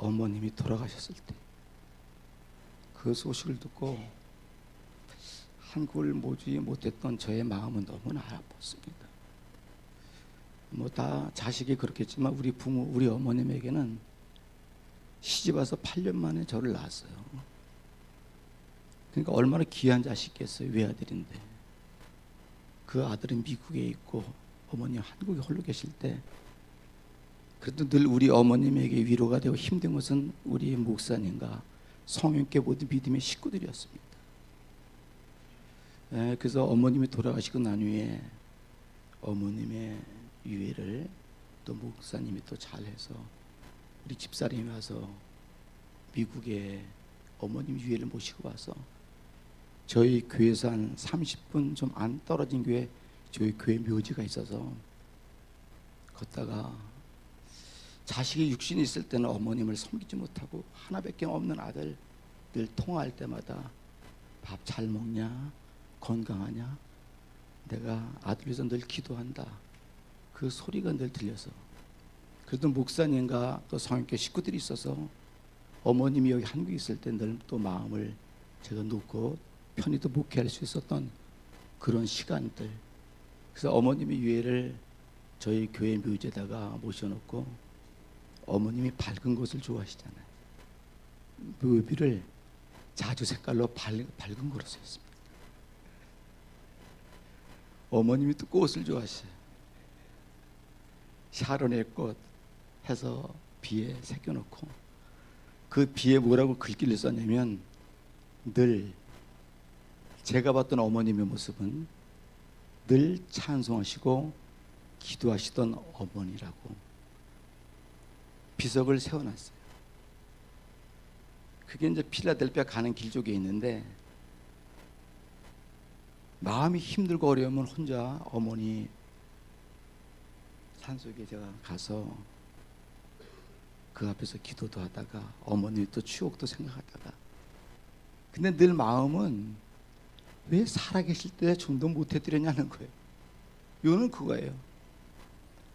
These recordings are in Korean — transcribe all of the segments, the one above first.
어머님이 돌아가셨을 때 그 소식을 듣고 한국을 모지 못했던 저의 마음은 너무나 아팠습니다. 뭐 다 자식이 그렇겠지만 우리 부모, 우리 어머님에게는 시집 와서 8년 만에 저를 낳았어요. 그러니까 얼마나 귀한 자식이겠어요. 외아들인데. 그 아들은 미국에 있고 어머님 한국에 홀로 계실 때 그래도 늘 우리 어머님에게 위로가 되고 힘든 것은 우리 목사님과 성령께 모든 믿음의 식구들이었습니다. 그래서 어머님이 돌아가시고 난 후에 어머님의 유해를 또 목사님이 또 잘해서 우리 집사람이 와서 미국에 어머님 유해를 모시고 와서 저희 교회에서 한 30분 좀 안 떨어진 교회 저희 교회 묘지가 있어서 걷다가 자식이 육신이 있을 때는 어머님을 섬기지 못하고 하나밖에 없는 아들 늘 통화할 때마다 밥 잘 먹냐 건강하냐 내가 아들 위해서 늘 기도한다 그 소리가 늘 들려서 그래도 목사님과 또 성령교 식구들이 있어서 어머님이 여기 한국에 있을 때 늘 또 마음을 제가 놓고 편히 또 목회할 수 있었던 그런 시간들. 그래서 어머님의 유해를 저희 교회 묘지에다가 모셔놓고 어머님이 밝은 것을 좋아하시잖아요. 묘비를 자주 색깔로 밝은 거로 썼습니다. 어머님이 또 꽃을 좋아하셔요. 샤론의 꽃 해서 비에 새겨놓고 그 비에 뭐라고 글귀를 썼냐면 늘 제가 봤던 어머님의 모습은 늘 찬송하시고 기도하시던 어머니라고 비석을 세워놨어요. 그게 이제 필라델피아 가는 길 쪽에 있는데 마음이 힘들고 어려우면 혼자 어머니 산속에 제가 가서 그 앞에서 기도도 하다가 어머니 또 추억도 생각하다가 근데 늘 마음은 왜 살아계실 때 좀 더 못해드렸냐는 거예요. 이거는 그거예요.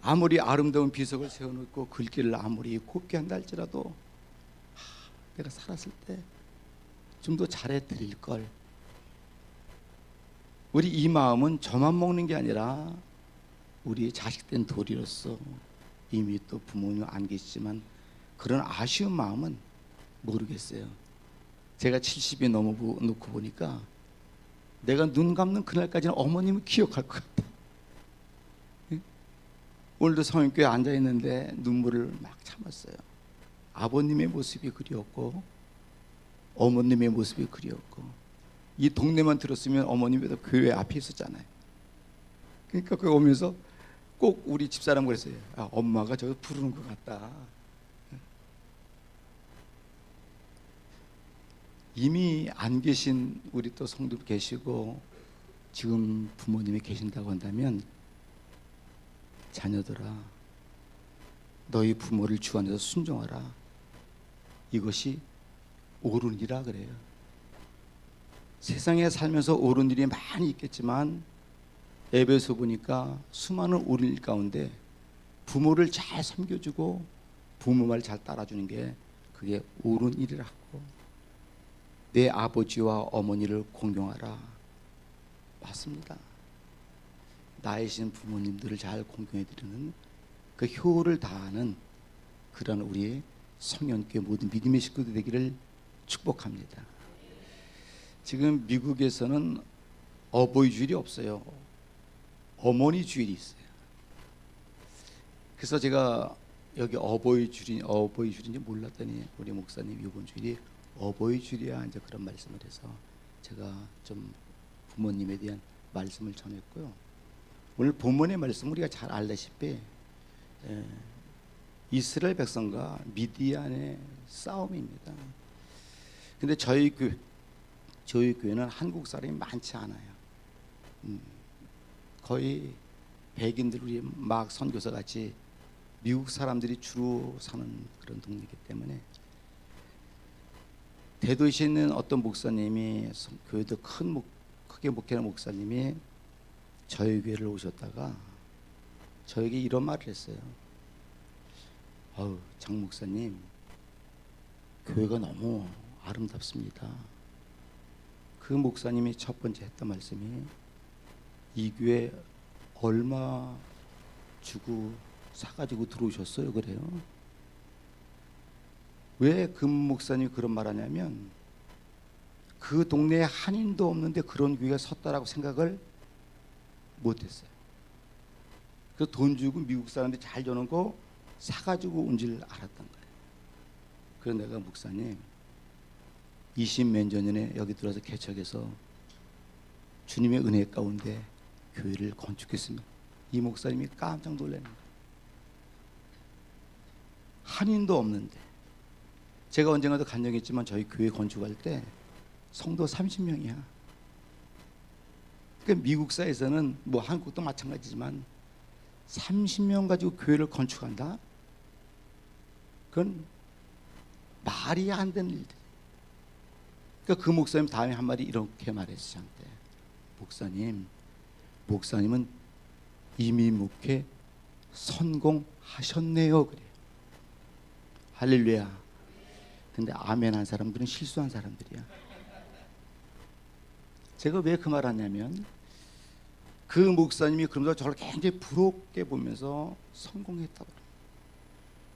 아무리 아름다운 비석을 세워놓고 글귀를 아무리 곱게 한다 할지라도 내가 살았을 때 좀 더 잘해드릴 걸. 우리 이 마음은 저만 먹는 게 아니라 우리 자식된 도리로서 이미 또 부모님 안 계시지만 그런 아쉬운 마음은 모르겠어요. 제가 70이 넘어놓고 보니까 내가 눈 감는 그날까지는 어머님을 기억할 것 같아. 오늘도 성인교회에 앉아있는데 눈물을 막 참았어요. 아버님의 모습이 그리웠고 어머님의 모습이 그리웠고 이 동네만 들었으면 어머님도 교회 앞에 있었잖아요. 그러니까 그 오면서 꼭 우리 집사람 그랬어요. 아, 엄마가 저 부르는 것 같다. 이미 안 계신 우리 또 성도들 계시고 지금 부모님이 계신다고 한다면 자녀들아 너희 부모를 주 안에서 순종하라. 이것이 옳은 일이라 그래요. 세상에 살면서 옳은 일이 많이 있겠지만 에베소 보니까 수많은 옳은 일 가운데 부모를 잘 섬겨주고 부모 말 잘 따라주는 게 그게 옳은 일이라고. 내 아버지와 어머니를 공경하라. 맞습니다. 나이신 부모님들을 잘 공경해드리는 그 효를 다하는 그런 우리 성령교회 모든 믿음의 식구들 되기를 축복합니다. 지금 미국에서는 어버이 주일이 없어요. 어머니 주일이 있어요. 그래서 제가 여기 어버이 주일인지 몰랐더니 우리 목사님 이번 주일이 어버이 주일이야 이제 그런 말씀을 해서 제가 좀 부모님에 대한 말씀을 전했고요. 오늘 본문의 말씀 우리가 잘 알다시피 이스라엘 백성과 미디안의 싸움입니다. 근데 저희 교회는 한국 사람이 많지 않아요. 거의 백인들 우리 막 선교사 같이 미국 사람들이 주로 사는 그런 동네이기 때문에 대도시에 있는 어떤 목사님이 교회도 크게 목회하는 목사님이 저희 교회를 오셨다가 저에게 이런 말을 했어요. 장 목사님 교회가 너무 아름답습니다. 그 목사님이 첫 번째 했던 말씀이 이 교회 얼마 주고 사가지고 들어오셨어요? 그래요. 왜 그 목사님이 그런 말 하냐면 그 동네에 한인도 없는데 그런 교회가 섰다라고 생각을 못했어요. 그래서 돈 주고 미국 사람들이 잘 주는 거 사가지고 온 줄 알았던 거예요. 그래서 내가 목사님 20몇 년 전에 여기 들어와서 개척해서 주님의 은혜 가운데 교회를 건축했습니다. 이 목사님이 깜짝 놀라는 거예요. 한인도 없는데 제가 언젠가도 간증했지만 저희 교회 건축할 때 성도 30명이야. 그러니까 미국사에서는 뭐 한국도 마찬가지지만 30명 가지고 교회를 건축한다? 그건 말이 안 되는 일들. 그러니까 그 목사님 다음에 한 말이 이렇게 말했어. 저한테 목사님은 이미 목회 성공하셨네요. 그래요. 할렐루야. 근데 아멘 한 사람들은 실수한 사람들이야. 제가 왜 그 말 하냐면 그 목사님이 그러면서 저를 굉장히 부럽게 보면서 성공했다고.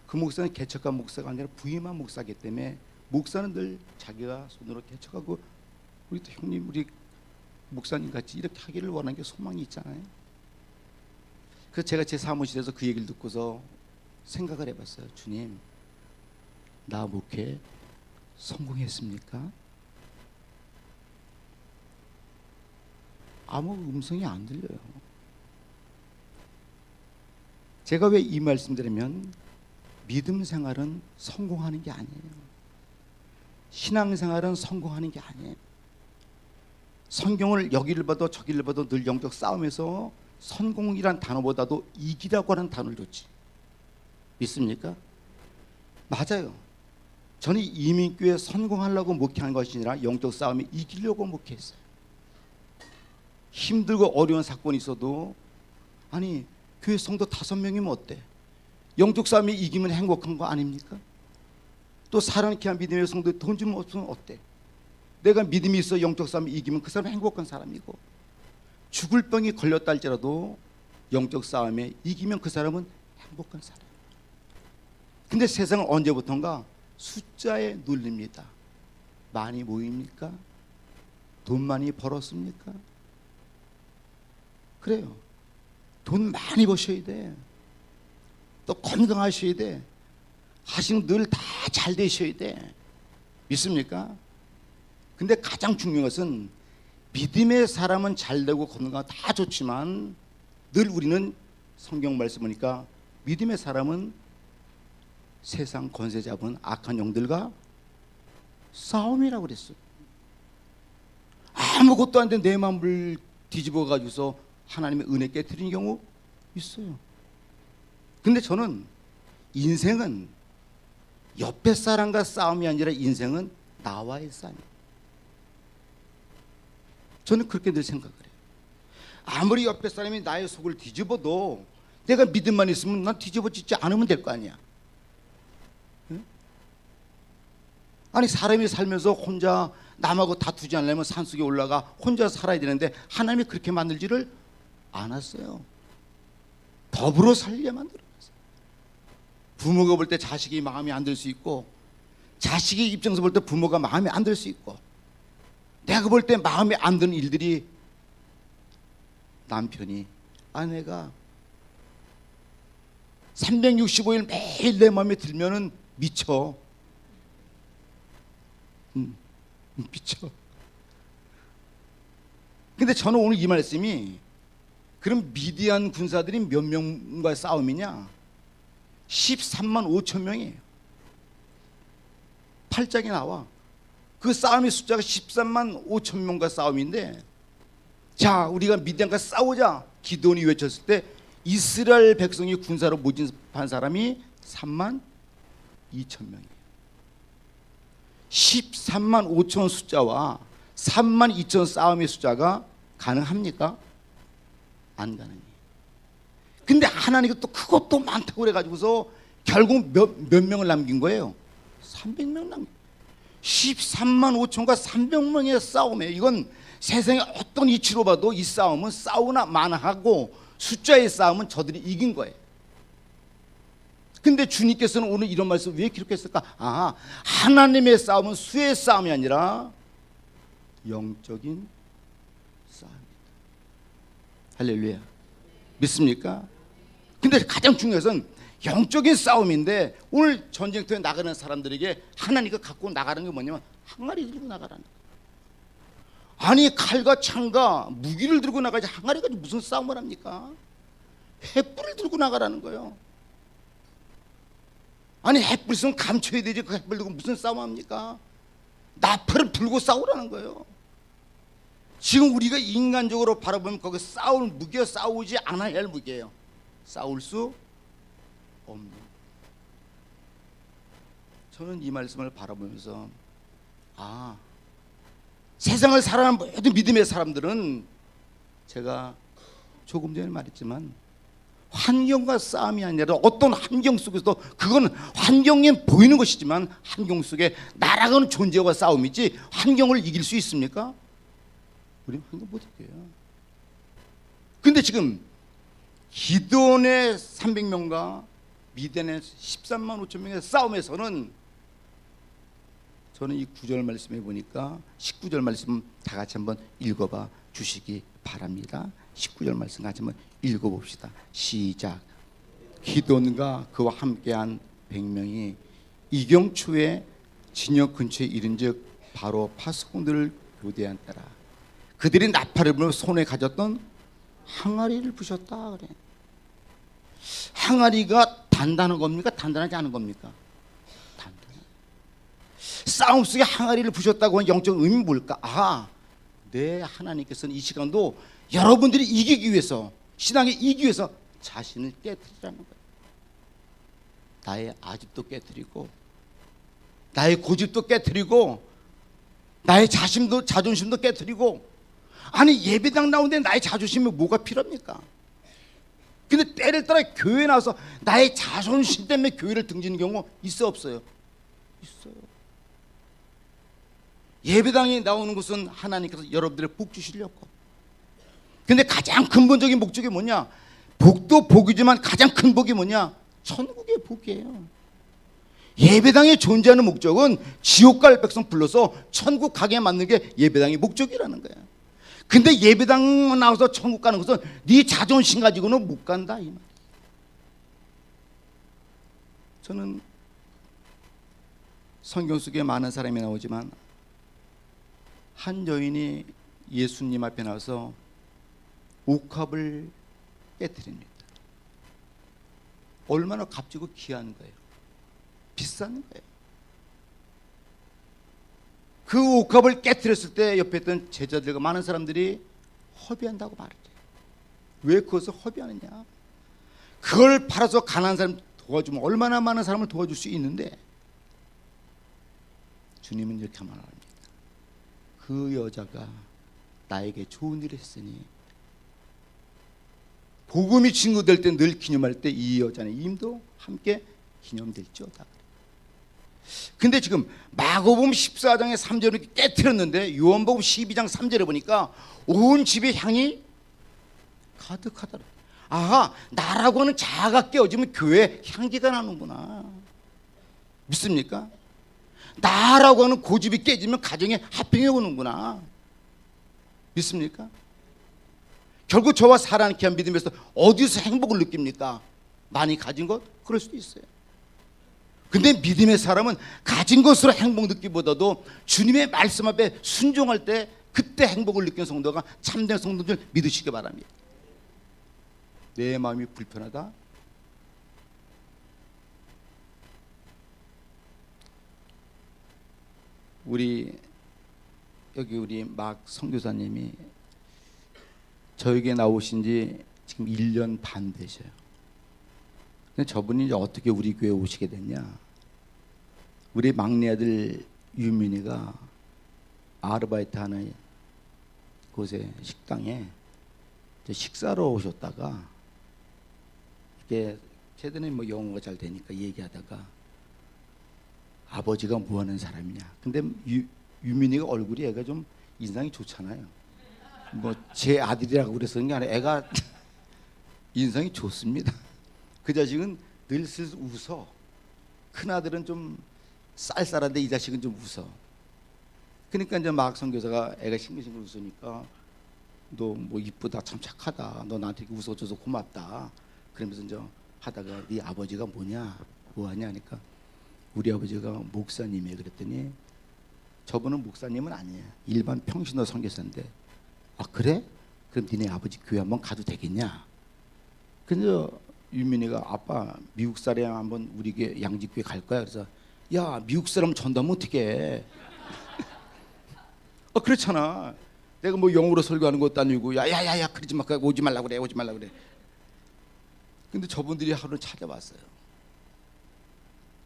그 목사는 개척한 목사가 아니라 부임한 목사이기 때문에 목사는 늘 자기가 손으로 개척하고 우리 또 형님 우리 목사님 같이 이렇게 하기를 원하는 게 소망이 있잖아요. 그래서 제가 제 사무실에서 그 얘기를 듣고서 생각을 해봤어요. 주님, 나 목회 성공했습니까? 아무 음성이 안 들려요. 제가 왜 이 말씀드리면 믿음 생활은 성공하는 게 아니에요. 신앙생활은 성공하는 게 아니에요. 성경을 여기를 봐도 저기를 봐도 늘 영적 싸움에서 성공이란 단어보다도 이기라고 하는 단어를 줬지. 믿습니까? 맞아요. 저는 이민교회 성공하려고 목회한 것이 아니라 영적 싸움에 이기려고 목회했어요. 힘들고 어려운 사건이 있어도 아니 교회 성도 5명이면 어때? 영적 싸움에 이기면 행복한 거 아닙니까? 또 사랑케 한 믿음의 성도에 돈 주면 없으면 어때? 내가 믿음이 있어 영적 싸움에 이기면 그 사람은 행복한 사람이고 죽을 병이 걸렸다 할지라도 영적 싸움에 이기면 그 사람은 행복한 사람. 근데 세상은 언제부턴가 숫자에 눌립니다. 많이 모입니까? 돈 많이 벌었습니까? 그래요. 돈 많이 버셔야 돼. 또 건강하셔야 돼. 하시는 늘 다 잘 되셔야 돼. 믿습니까? 근데 가장 중요한 것은 믿음의 사람은 잘 되고 건강 다 좋지만 늘 우리는 성경 말씀 보니까 믿음의 사람은 세상 권세 잡은 악한 영들과 싸움이라고 그랬어요. 아무것도 안 된 내 마음을 뒤집어 가지고서 하나님의 은혜 깨트리는 경우 있어요. 근데 저는 인생은 옆에 사람과 싸움이 아니라 인생은 나와의 싸움이에요. 저는 그렇게 늘 생각을 해요. 아무리 옆에 사람이 나의 속을 뒤집어도 내가 믿음만 있으면 난 뒤집어지지 않으면 될 거 아니야. 응? 아니 사람이 살면서 혼자 남하고 다투지 않으려면 산속에 올라가 혼자 살아야 되는데 하나님이 그렇게 만들지를 않았어요. 더불어 살게 만들었어요. 부모가 볼 때 자식이 마음에 안 들 수 있고 자식의 입장에서 볼 때 부모가 마음에 안 들 수 있고 내가 볼 때 마음에 안 드는 일들이 남편이 아내가 365일 매일 내 마음에 들면은 미쳐. 미쳐. 근데 저는 오늘 이 말씀이 그럼 미디안 군사들이 몇 명과 싸움이냐? 13만 5천 명이에요. 8장에 나와. 그 싸움의 숫자가 13만 5천 명과 싸움인데 자 우리가 미디안과 싸우자 기드온이 외쳤을 때 이스라엘 백성이 군사로 모집한 사람이 3만 2천 명이에요. 13만 5천 숫자와 3만 2천 싸움의 숫자가 가능합니까? 안 가능해요. 근데 하나님이 또 그것도 많다고 그래가지고서 결국 몇 명을 남긴 거예요? 300명 남긴 거예요. 13만 5천과 300명의 싸움이에요. 이건 세상에 어떤 이치로 봐도 이 싸움은 싸우나 마나하고 숫자의 싸움은 저들이 이긴 거예요. 근데 주님께서는 오늘 이런 말씀 왜 기록했을까? 아, 하나님의 싸움은 수의 싸움이 아니라 영적인 싸움이다. 할렐루야. 믿습니까? 근데 가장 중요한 것은 영적인 싸움인데, 오늘 전쟁터에 나가는 사람들에게 하나님이 갖고 나가는 게 뭐냐면 항아리 들고 나가라는 거예요. 아니, 칼과 창과 무기를 들고 나가지 항아리가 무슨 싸움을 합니까? 횃불을 들고 나가라는 거예요. 아니, 횃불 있으면 감춰야 되지, 그 횃불 들고 무슨 싸움합니까? 나팔을 불고 싸우라는 거예요. 지금 우리가 인간적으로 바라보면 거기 싸울 무기가 싸우지 않아야 할 무기예요. 싸울 수 없는. 저는 이 말씀을 바라보면서, 아, 세상을 살아가는 모든 믿음의 사람들은, 제가 조금 전에 말했지만 환경과 싸움이 아니라 어떤 환경 속에서도, 그건 환경에 보이는 것이지만 환경 속에 날아가는 존재와 싸움이지 환경을 이길 수 있습니까? 우리는 환경 못 이겨요. 근데 지금 기드온의 300명과 미디안의 13만 5천 명의 싸움에서는, 저는 이 9절 말씀해 보니까 19절 말씀 다 같이 한번 읽어봐 주시기 바랍니다. 19절 말씀 같이 한번 읽어봅시다. 시작. 기드온과 그와 함께한 100명이 이경초에 진영 근처에 이른즉 바로 파수꾼들을 교대한 때라. 그들이 나팔을 불며 손에 가졌던 항아리를 부셨다 그래. 항아리가 단단한 겁니까? 단단하지 않은 겁니까? 단단해. 싸움 속에 항아리를 부셨다고 하는 영적 의미는 뭘까? 아, 내 하나님께서는 이 시간도 여러분들이 이기기 위해서, 신앙에 이기기 위해서 자신을 깨뜨리라는 거예요. 나의 아집도 깨뜨리고, 나의 고집도 깨뜨리고, 나의 자존심도 깨뜨리고. 아니, 예배당 나오는데 나의 자존심이 뭐가 필요합니까? 근데 때를 따라 교회에 나와서 나의 자존심 때문에 교회를 등지는 경우 있어 없어요? 있어요. 예배당에 나오는 것은 하나님께서 여러분들의 복 주시려고. 근데 가장 근본적인 목적이 뭐냐? 복도 복이지만 가장 큰 복이 뭐냐? 천국의 복이에요. 예배당에 존재하는 목적은 지옥 갈 백성 불러서 천국 가게 만드는 게 예배당의 목적이라는 거예요. 근데 예배당 나와서 천국 가는 것은 네 자존심 가지고는 못 간다 이 말. 저는 성경 속에 많은 사람이 나오지만 한 여인이 예수님 앞에 나와서 옥합을 깨뜨립니다. 얼마나 값지고 귀한 거예요. 비싼 거예요. 그 옥합을 깨뜨렸을 때 옆에 있던 제자들과 많은 사람들이 허비한다고 말했죠. 왜 그것을 허비하느냐? 그걸 팔아서 가난한 사람 도와주면 얼마나 많은 사람을 도와줄 수 있는데, 주님은 이렇게 말합니다. 그 여자가 나에게 좋은 일을 했으니 복음이 증거될 때, 늘 기념할 때 이 여자의 임도 함께 기념될지어다. 근데 지금 마가복음 14장의 3절을 깨뜨렸는데 요한복음 12장 3절에 보니까 온 집에 향이 가득하더라. 아, 나라고 하는 자아가 깨어지면 교회에 향기가 나는구나. 믿습니까? 나라고 하는 고집이 깨지면 가정에 화평이 오는구나. 믿습니까? 결국 저와 살아남게 한 믿음에서 어디서 행복을 느낍니까? 많이 가진 것? 그럴 수도 있어요. 근데 믿음의 사람은 가진 것으로 행복 느끼기보다도 주님의 말씀 앞에 순종할 때 그때 행복을 느끼는 성도가 참된 성도인 줄 믿으시기 바랍니다. 내 마음이 불편하다? 우리 막 선교사님이 저에게 나오신 지 지금 1년 반 되셔요. 근데 저분이 이제 어떻게 우리 교회에 오시게 됐냐? 우리 막내 아들 유민이가 아르바이트 하는 곳에 식당에 식사로 오셨다가, 이게 쟤들은 뭐 영어가 잘 되니까 얘기하다가, 아버지가 뭐 하는 사람이냐. 근데 유민이가 얼굴이 애가 좀 인상이 좋잖아요. 뭐 제 아들이라고 그래서 그런 게 아니라 애가 인상이 좋습니다. 그 자식은 늘 슬슬 웃어. 큰 아들은 좀 쌀쌀한데 이 자식은 좀 웃어. 그러니까 이제 막 선교사가 애가 싱글싱글 웃으니까 너 뭐 이쁘다, 참 착하다, 너 나한테 이렇게 웃어줘서 고맙다. 그러면서 이제 하다가 네 아버지가 뭐냐, 뭐하냐 하니까 우리 아버지가 목사님이에요. 그랬더니 저분은 목사님은 아니에요. 일반 평신도 선교사인데. 아 그래? 그럼 니네 아버지 교회 한번 가도 되겠냐? 근데 유민이가 아빠 미국 사람 한번 우리 교회 양지교회 갈 거야. 그래서 야 미국 사람 전도하면 어떻게 해? 그렇잖아. 내가 뭐 영어로 설교하는 것도 아니고 야야야야 그러지 마, 오지 말라고 그래, 오지 말라고 그래. 근데 저분들이 하루 찾아왔어요.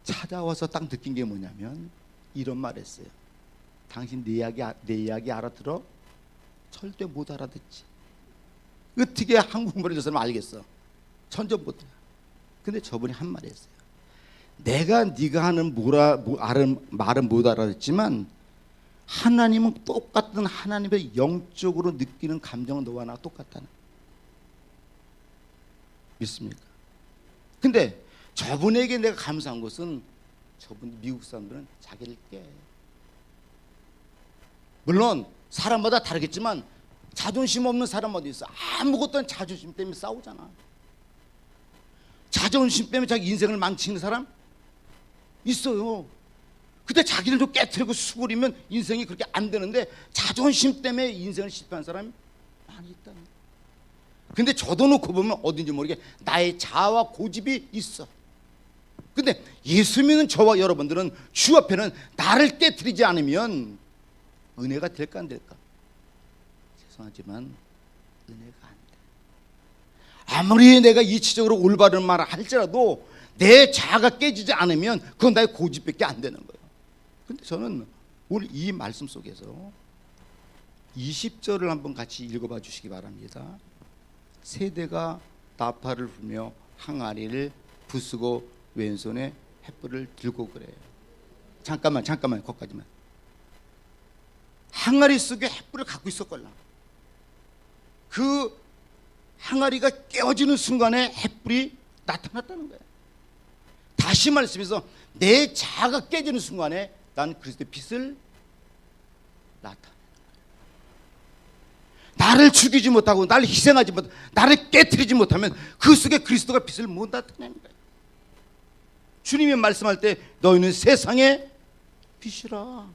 찾아와서 딱 느낀 게 뭐냐면 이런 말했어요. 당신 내 이야기 알아들어? 절대 못 알아듣지. 어떻게 한국말을 저 사람 알겠어? 전혀 못해. 근데 저분이 한 말이 했어요. 내가 네가 하는 말은 못 알아듣지만 하나님은 똑같은 하나님의 영적으로 느끼는 감정은 너와 나 똑같다는. 믿습니까? 근데 저분에게 내가 감사한 것은 저분 미국 사람들은 자기를 깨. 물론 사람마다 다르겠지만 자존심 없는 사람 어디 있어? 아무것도 자존심 때문에 싸우잖아. 자존심 때문에 자기 인생을 망치는 사람 있어요. 근데 자기를 좀 깨트리고 수그리면 인생이 그렇게 안 되는데 자존심 때문에 인생을 실패한 사람이 많이 있다. 근데 저도 놓고 보면 어딘지 모르게 나의 자아와 고집이 있어. 근데 예수 믿는 저와 여러분들은 주 앞에는 나를 깨트리지 않으면 은혜가 될까 안 될까? 죄송하지만 은혜가 안 돼. 아무리 내가 이치적으로 올바른 말을 할지라도 내 자아가 깨지지 않으면 그건 나의 고집밖에 안 되는 거예요. 근데 저는 오늘 이 말씀 속에서 20절을 한번 같이 읽어봐 주시기 바랍니다. 세대가 나팔을 불며 항아리를 부수고 왼손에 횃불을 들고 그래요. 잠깐만 거기까지만. 항아리 속에 횃불을 갖고 있었걸라. 그 항아리가 깨어지는 순간에 횃불이 나타났다는 거예요. 다시 말씀해서 내 자아가 깨지는 순간에 난 그리스도의 빛을 나타내는 거예요. 나를 죽이지 못하고 나를 희생하지 못하고 나를 깨트리지 못하면 그 속에 그리스도가 빛을 못 나타내는 거예요. 주님이 말씀할 때 너희는 세상의 빛이라.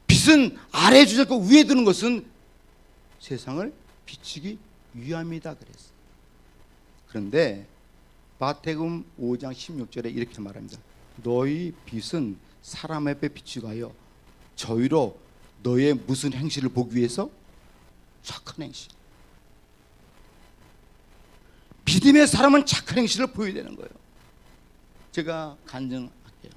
빛은 아래에 주지 않고 위에 두는 것은 세상을 비추기 위함이다 그랬어요. 그런데 마태복음 5장 16절에 이렇게 말합니다. 너희 빛은 사람 앞에 비추게 하여 저희로 너의 무슨 행실을 보기 위해서? 착한 행실. 믿음의 사람은 착한 행실을 보여야 되는 거예요. 제가 간증할게요.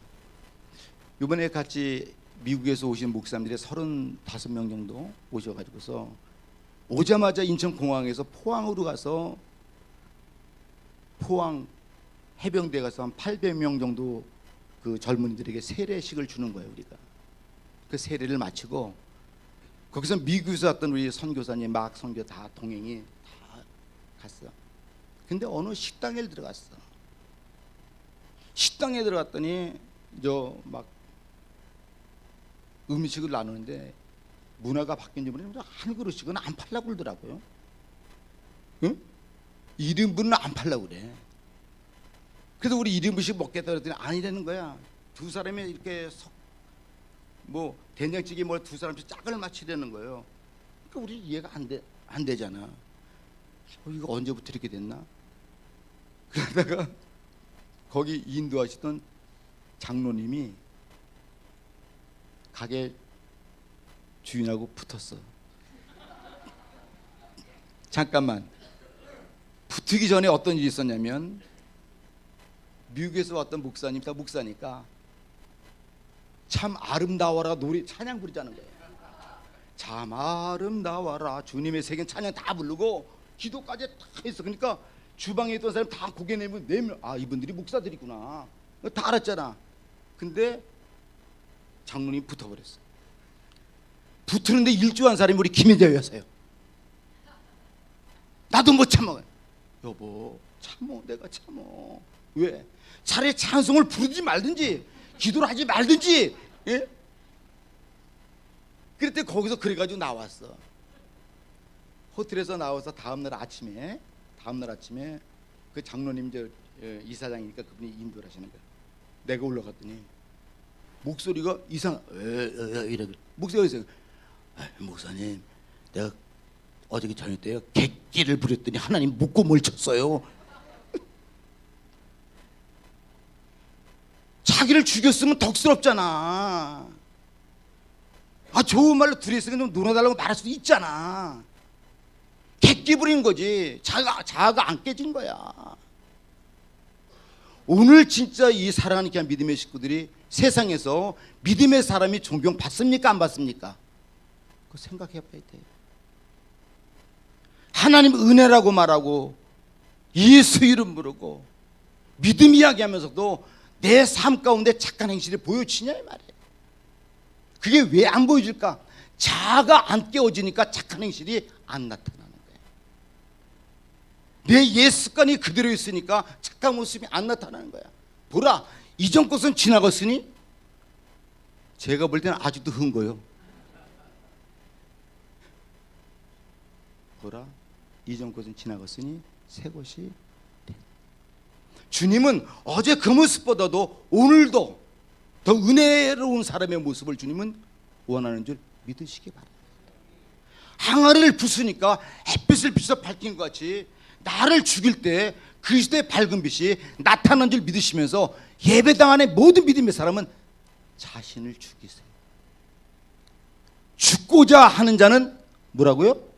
이번에 같이 미국에서 오신 목사님들이 35명 정도 오셔가지고서 오자마자 인천공항에서 포항으로 가서 포항 해병대 가서 한 800명 정도 그 젊은이들에게 세례식을 주는 거예요. 우리가 그 세례를 마치고 거기서 미국에서 왔던 우리 선교사님 막 선교 다 동행이 다 갔어. 근데 어느 식당에 들어갔어. 식당에 들어갔더니 저 막 음식을 나누는데 문화가 바뀐지 모르겠는데 한 그릇씩은 안 팔라고 그러더라고요. 응? 1인분은 안 팔라고 그래. 그래서 우리 1인분씩 먹겠다 그랬더니 아니라는 거야. 두 사람이 이렇게 뭐 된장찌개 뭘 두 사람씩 짝을 맞추려는 거예요. 그러니까 우리 이해가 안 되잖아. 이거 언제부터 이렇게 됐나? 그러다가 거기 인도하시던 장로님이 가게 주인하고 붙었어. 잠깐만. 붙기 전에 어떤 일이 있었냐면 미국에서 왔던 목사님 다 목사니까 참 아름다워라 노래 찬양 부르자는 거예요. 참 아름다워라 주님의 세계는 찬양 다 부르고 기도까지 다 했어. 그러니까 주방에 있던 사람 다 고개 내면 아 이분들이 목사들이구나 다 알았잖아. 근데 장로님 붙어버렸어. 붙는데 일조한 사람이 우리 김혜자 여사예요. 나도 못 참아. 여보 참어, 내가 참어. 왜? 차라리 찬송을 부르지 말든지 기도를 하지 말든지. 예? 그랬더니 거기서 그래가지고 나왔어. 호텔에서 나와서 다음날 아침에 그 장로님 이사장이니까 그분이 인도를 하시는 거야. 내가 올라갔더니 목소리가 이래. 목소리가 있어요. 목사님, 내가 어저께 저녁 때요 객기를 부렸더니 하나님 묻고 뭘 쳤어요. 자기를 죽였으면 덕스럽잖아. 좋은 말로 둘이 있으면 좀 놀아달라고 말할 수도 있잖아. 객기 부린 거지. 자아가 안 깨진 거야. 오늘 진짜 이 사랑하는 귀한 믿음의 식구들이 세상에서 믿음의 사람이 존경 받습니까 안 받습니까? 그거 생각해 봐야 돼. 하나님 은혜라고 말하고 예수 이름 부르고 믿음 이야기하면서도 내 삶 가운데 착한 행실을 보여주냐 이 말이에요. 그게 왜 안 보여줄까? 자아가 안 깨어지니까 착한 행실이 안 나타나는 거예요. 내 옛 습관이 그대로 있으니까 착한 모습이 안 나타나는 거야. 보라, 이전 것은 지나갔으니, 제가 볼 때는 아직도 흥거요. 보라, 이전 것은 지나갔으니 새 것이 됐다. 주님은 어제 그 모습보다도 오늘도 더 은혜로운 사람의 모습을 주님은 원하는 줄 믿으시기 바랍니다. 항아리를 부수니까 햇빛을 비춰 밝힌 것 같이 나를 죽일 때 그리스도의 밝은 빛이 나타난 줄 믿으시면서 예배당 안에 모든 믿음의 사람은 자신을 죽이세요. 죽고자 하는 자는 뭐라고요?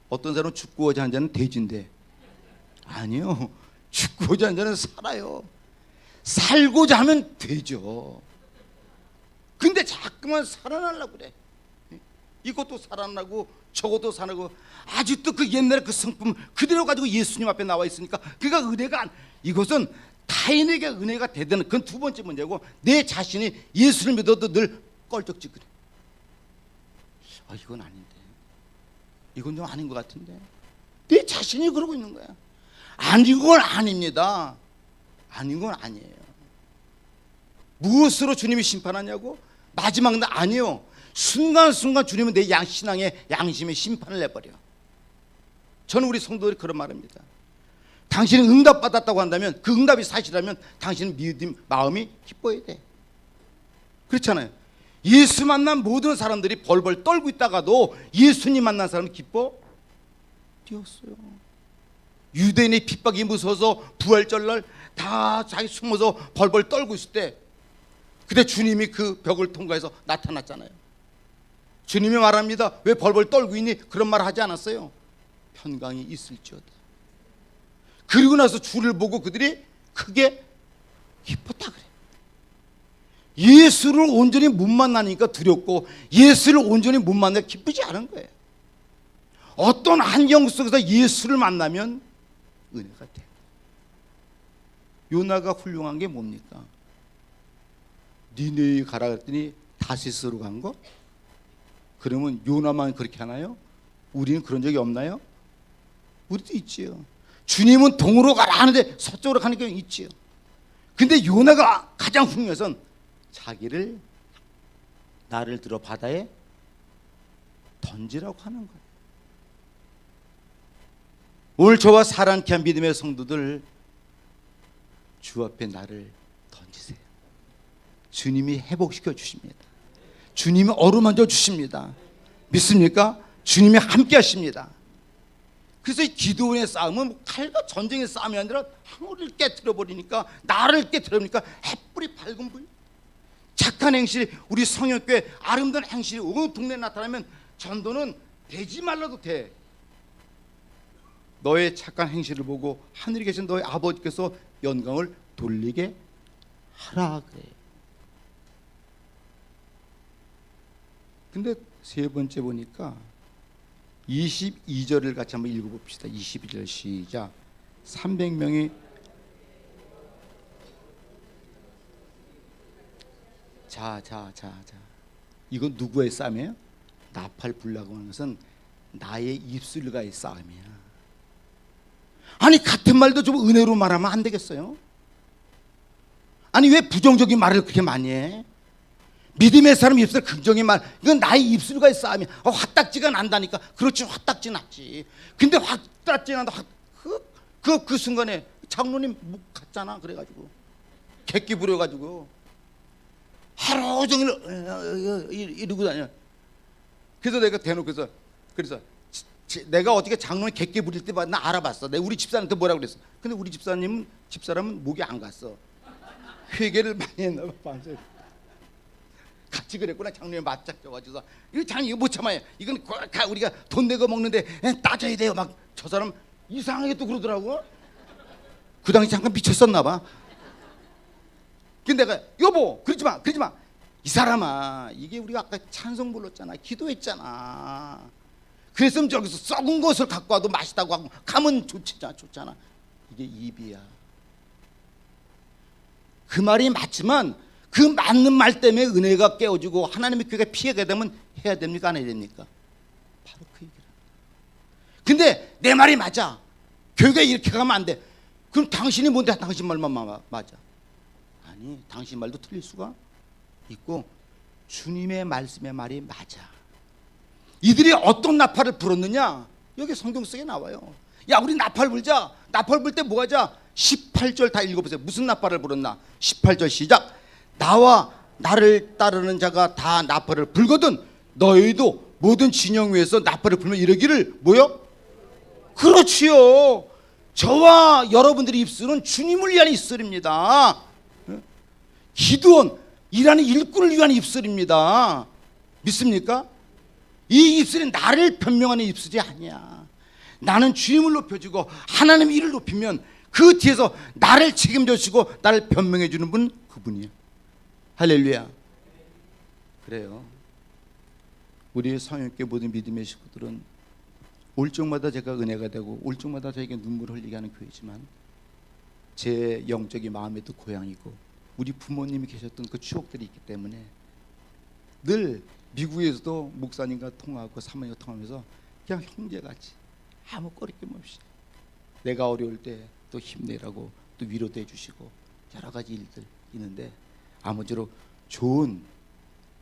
어떤 사람은 죽고자 하는 자는 돼지인데, 아니요, 죽고자 하는 자는 살아요. 살고자 하면 되죠. 근데 자꾸만 살아나려고 그래. 이것도 살아나고 저것도 살아나고, 아직도 그 옛날의 그 성품 그대로 가지고 예수님 앞에 나와 있으니까 그가 은혜가 이것은 타인에게 은혜가 되는, 그건 두 번째 문제고, 내 자신이 예수를 믿어도 늘 껄쩍지근해. 이건 아닌데, 이건 좀 아닌 것 같은데, 내 자신이 그러고 있는 거야. 아닌 건 아닙니다. 아닌 건 아니에요. 무엇으로 주님이 심판하냐고? 마지막 날 아니요. 순간순간 주님은 내 신앙의 양심의 심판을 내버려. 저는 우리 성도들이 그런 말입니다. 당신이 응답받았다고 한다면, 그 응답이 사실이라면 당신은 믿음 마음이 기뻐야 돼. 그렇잖아요. 예수 만난 모든 사람들이 벌벌 떨고 있다가도 예수님 만난 사람은 기뻐 뛰었어요. 유대인의 핍박이 무서워서 부활절날 다 자기 숨어서 벌벌 떨고 있을 때, 그때 주님이 그 벽을 통과해서 나타났잖아요. 주님이 말합니다. 왜 벌벌 떨고 있니? 그런 말 하지 않았어요. 평강이 있을지어다. 그리고 나서 주를 보고 그들이 크게 기뻤다 그래. 예수를 온전히 못 만나니까 두렵고, 예수를 온전히 못 만나니까 기쁘지 않은 거예요. 어떤 환경 속에서 예수를 만나면 은혜가 돼. 요나가 훌륭한 게 뭡니까? 니네에 가라 그랬더니 다시스로 간 거? 그러면 요나만 그렇게 하나요? 우리는 그런 적이 없나요? 우리도 있지요. 주님은 동으로 가라 하는데 서쪽으로 가는 경우 있지요. 근데 요나가 가장 훌륭한 것은 자기를, 나를 들어 바다에 던지라고 하는 거예요. 오늘 저와 사랑케 한 믿음의 성도들, 주 앞에 나를 던지세요. 주님이 회복시켜 주십니다. 주님이 어루만져 주십니다. 믿습니까? 주님이 함께 하십니다. 그래서 이 기도원의 싸움은 칼과 전쟁의 싸움이 아니라 항우리를 깨트려 버리니까, 나를 깨트려 버리니까 햇불이 밝은 불, 착한 행실, 우리 성역교회 아름다운 행실이 온 동네에 나타나면 전도는 되지 말라도 돼. 너의 착한 행실을 보고 하늘에 계신 너의 아버지께서 영광을 돌리게 하라 그래. 근데 세 번째 보니까 22절을 같이 한번 읽어봅시다. 22절 시작. 300명이 자. 이건 누구의 싸움이에요? 나팔 불라고 하는 것은 나의 입술과의 싸움이야. 아니 같은 말도 좀 은혜로 말하면 안 되겠어요? 아니 왜 부정적인 말을 그렇게 많이 해? 믿음의 사람 입술 긍정의 말, 이건 나의 입술과의 싸움이야. 화딱지가 난다니까. 그렇지, 화딱지 났지. 근데 화딱지 난다. 그 순간에 장로님 목 갔잖아. 그래가지고 객기 부려가지고 하루 종일 이러고 다녀. 그래서 내가 대놓고서 그래서 내가 어떻게 장로님 객기 부릴 때 나 알아봤어. 내가 우리 집사람한테 뭐라고 그랬어. 근데 우리 집사람은 목이 안 갔어. 회개를 많이 했나 봐. 같이 그랬구나. 장로님 맞잡혀가지고 이거 장 이거 못 참아요. 이건 우리가 돈 내고 먹는데 따져야 돼요. 막 저 사람 이상하게 또 그러더라고. 그 당시 잠깐 미쳤었나 봐. 근데 내가 여보 그러지 마. 이 사람아 이게 우리가 아까 찬송 불렀잖아. 기도했잖아. 그랬으면 저기서 썩은 것을 갖고 와도 맛있다고 하고 가면 좋잖아. 이게 입이야. 그 말이 맞지만 그 맞는 말 때문에 은혜가 깨어지고 하나님의 교회가 피해가 되면 해야 됩니까? 안 해야 됩니까? 바로 그 얘기라. 근데 내 말이 맞아. 교회가 이렇게 가면 안 돼. 그럼 당신이 뭔데 당신 말만 맞아? 아니 당신 말도 틀릴 수가 있고 주님의 말씀의 말이 맞아. 이들이 어떤 나팔을 불었느냐? 여기 성경 속에 나와요. 야 우리 나팔 불자. 나팔 불 때 뭐 하자? 18절 다 읽어보세요. 무슨 나팔을 불었나? 18절 시작. 나와 나를 따르는 자가 다 나팔을 불거든 너희도 모든 진영 위에서 나팔을 불면 이러기를 뭐요? 그렇지요. 저와 여러분들의 입술은 주님을 위한 입술입니다. 기드온이라는 일꾼을 위한 입술입니다. 믿습니까? 이 입술이 나를 변명하는 입술이 아니야. 나는 주님을 높여주고 하나님의 일을 높이면 그 뒤에서 나를 책임져 주시고 나를 변명해 주는 분 그분이야. 할렐루야. 그래요. 우리 성령교회 모든 믿음의 식구들은 올 적마다 제가 은혜가 되고 올 적마다 저에게 눈물을 흘리게 하는 교회지만 제 영적인 마음에도 고향이고 우리 부모님이 계셨던 그 추억들이 있기 때문에 늘 미국에서도 목사님과 통화하고 사모님과 통화하면서 그냥 형제같이 아무 거리낌 없이 내가 어려울 때 또 힘내라고 또 위로도 해주시고 여러 가지 일들 있는데 아무쪼록 좋은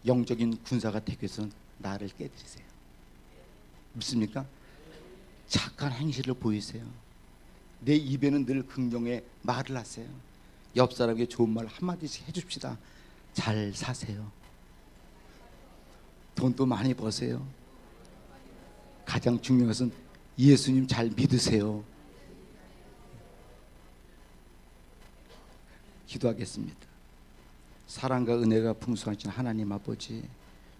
영적인 군사가 되기 위해서는 나를 깨드리세요. 믿습니까? 착한 행실을 보이세요. 내 입에는 늘 긍정의 말을 하세요. 옆 사람에게 좋은 말 한마디씩 해줍시다. 잘 사세요. 돈도 많이 버세요. 가장 중요한 것은 예수님 잘 믿으세요. 기도하겠습니다. 사랑과 은혜가 풍성하신 하나님 아버지,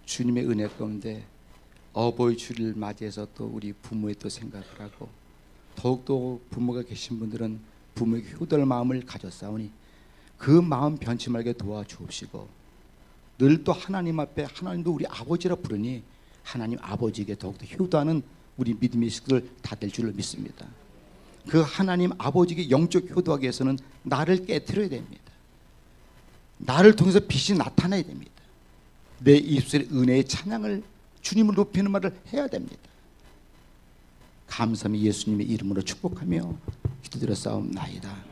주님의 은혜 가운데 어버이 주를 맞이해서 또 우리 부모의 또 생각을 하고 더욱더 부모가 계신 분들은 부모에게 효도할 마음을 가졌사오니 그 마음 변치 말게 도와주옵시고 늘 또 하나님 앞에 하나님도 우리 아버지라 부르니 하나님 아버지에게 더욱더 효도하는 우리 믿음의 식구들 다 될 줄을 믿습니다. 그 하나님 아버지에게 영적 효도하기 위해서는 나를 깨트려야 됩니다. 나를 통해서 빛이 나타나야 됩니다. 내 입술에 은혜의 찬양을 주님을 높이는 말을 해야 됩니다. 감사히 예수님의 이름으로 축복하며 기도드렸사옵나이다.